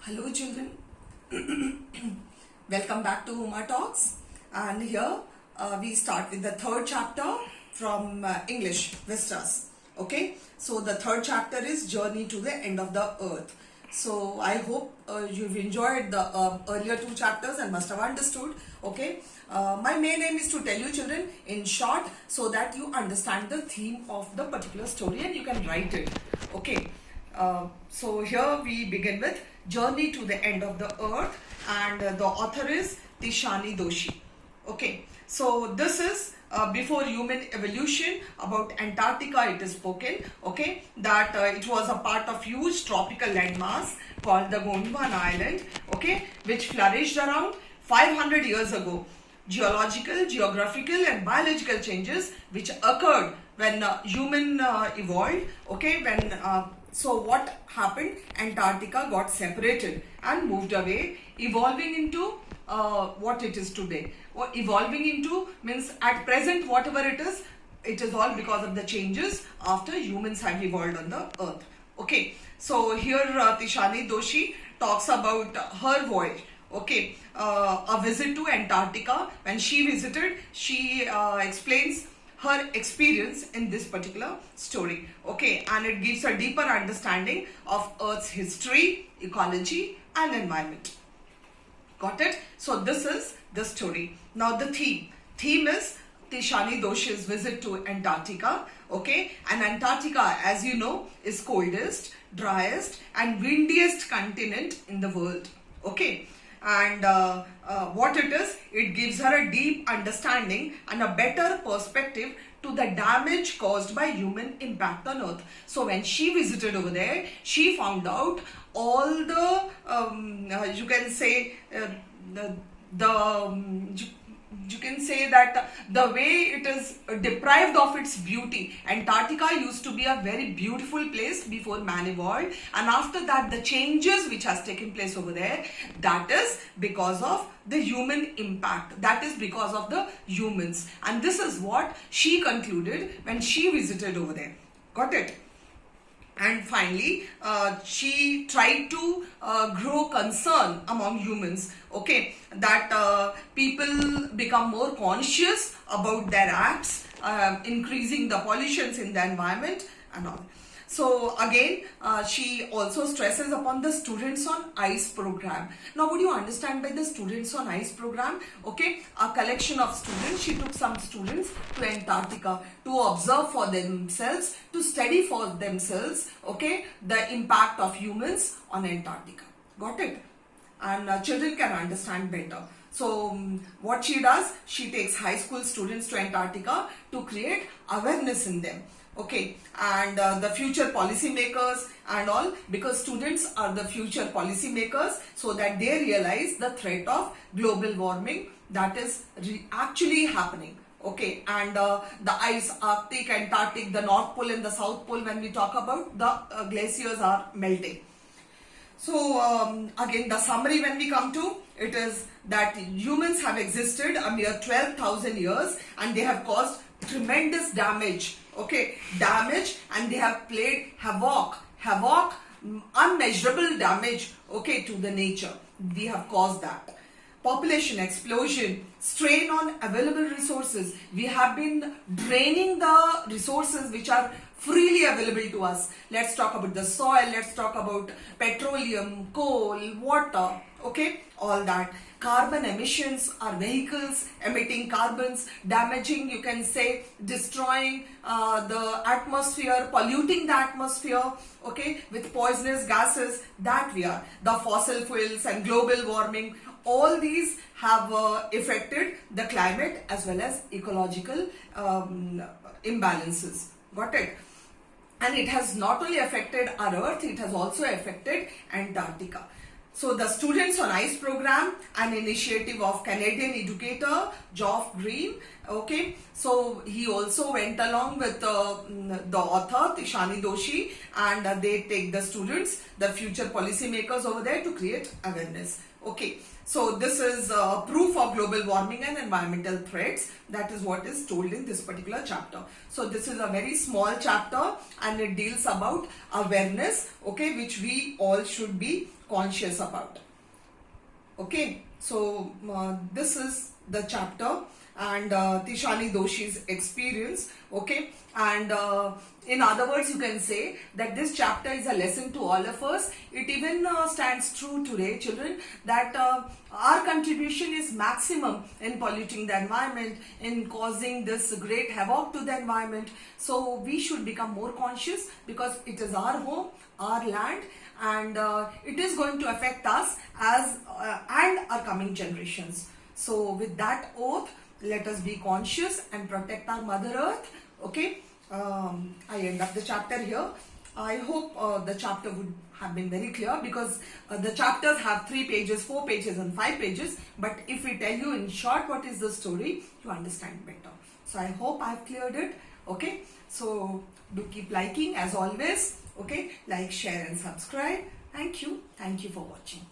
Hello children, welcome back to Uma Talks, and here we start with the third chapter from English Vistas. Okay, so the third chapter is Journey to the End of the Earth. So I hope you've enjoyed the earlier two chapters and must have understood. Okay, my main aim is to tell you children in short so that you understand the theme of the particular story and you can write it. Okay. So here we begin with Journey to the End of the Earth, and the author is Tishani Doshi. Okay, so this is before human evolution. About Antarctica it is spoken, okay, that it was a part of huge tropical landmass called the Gondwana Island, okay, which flourished around 500 years ago. Geological, geographical and biological changes which occurred when human evolved, okay, when so what happened? Antarctica got separated and moved away, evolving into what it is today. Evolving into means at present whatever it is all because of the changes after humans have evolved on the earth. Okay, so here Tishani Doshi talks about her voyage. Okay, a visit to Antarctica. When she visited, she explains her experience in this particular story. Okay, and it gives a deeper understanding of Earth's history, ecology and environment. Got it? So this is the story. Now the theme is Tishani Doshi's visit to Antarctica. Okay, and Antarctica, as you know, is coldest, driest and windiest continent in the world. Okay, and what it gives her a deep understanding and a better perspective to the damage caused by human impact on Earth. So when she visited over there, she found out all the you can say you can say that the way it is deprived of its beauty. Antarctica used to be a very beautiful place before man evolved, and after that the changes which has taken place over there, that is because of the human impact, that is because of the humans, and this is what she concluded when she visited over there. Got it? And finally, she tried to grow concern among humans, okay, that people become more conscious about their acts, increasing the pollutions in the environment and all. So again, she also stresses upon the Students on Ice program. Now, what do you understand by the Students on Ice program? Okay, a collection of students. She took some students to Antarctica to observe for themselves, to study for themselves, okay, the impact of humans on Antarctica. Got it? And children can understand better. So what she does, she takes high school students to Antarctica to create awareness in them. Okay, and the future policymakers and all, because students are the future policymakers, so that they realize the threat of global warming that is actually happening. Okay, and the ice, Arctic, Antarctic, the North Pole and the South Pole, when we talk about the glaciers are melting. So again, the summary when we come to it is that humans have existed a mere 12,000 years and they have caused tremendous damage. Okay, damage, and they have played havoc, unmeasurable damage, okay, to the nature. We have caused that. Population explosion, strain on available resources. We have been draining the resources which are freely available to us. Let's talk about the soil, let's talk about petroleum, coal, water, okay, all that. Carbon emissions are vehicles emitting carbons, damaging, you can say, destroying the atmosphere, polluting the atmosphere, okay, with poisonous gases that we are. The fossil fuels and global warming, all these have affected the climate as well as ecological imbalances. Got it? And it has not only affected our Earth, it has also affected Antarctica. So the Students on Ice program, an initiative of Canadian educator Geoff Green, okay, so he also went along with the author Tishani Doshi, and they take the students, the future policymakers over there to create awareness. Okay, so this is proof of global warming and environmental threats. That is what is told in this particular chapter. So this is a very small chapter and it deals about awareness, okay, which we all should be conscious about. Okay, so this is the chapter and Tishani Doshi's experience. Okay, and in other words, you can say that this chapter is a lesson to all of us. It even stands true today, children, that our contribution is maximum in polluting the environment, in causing this great havoc to the environment. So we should become more conscious because it is our home, our land, and it is going to affect us as and our coming generations. So with that oath, let us be conscious and protect our Mother Earth. Okay, I end up the chapter here. I hope the chapter would have been very clear because the chapters have 3 pages, 4 pages and 5 pages. But if we tell you in short what is the story, you understand better. So I hope I have cleared it. Okay, so do keep liking as always. Okay, like, share and subscribe. Thank you for watching.